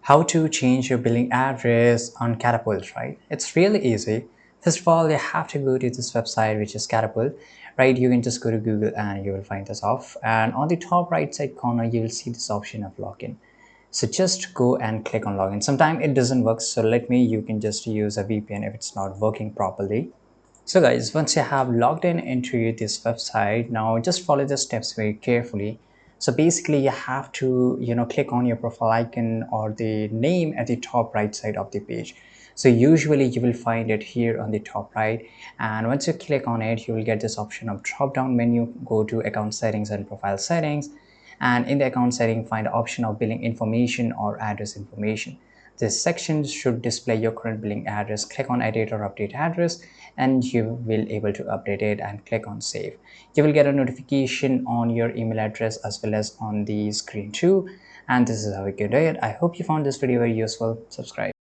How to change your billing address on Katapult, right? It's really easy. First of all, you have to go to this website, which is Katapult, right? You can just go to Google and you will find this off. And on the top right side corner, you will see this option of login. So just go and click on login. Sometimes it doesn't work. So you can just use a VPN if it's not working properly. So guys, once you have logged in into this website, now just follow the steps very carefully. So basically you have to, click on your profile icon or the name at the top right side of the page. So usually you will find it here on the top right. And once you click on it, you will get this option of drop down menu, go to account settings and profile settings. And in the account setting, find the option of billing information or address information. This section should display your current billing address. Click on edit or update address and you will able to update it and click on save. You will get a notification on your email address as well as on the screen too. And this is how you can do it. I hope you found this video very useful. Subscribe.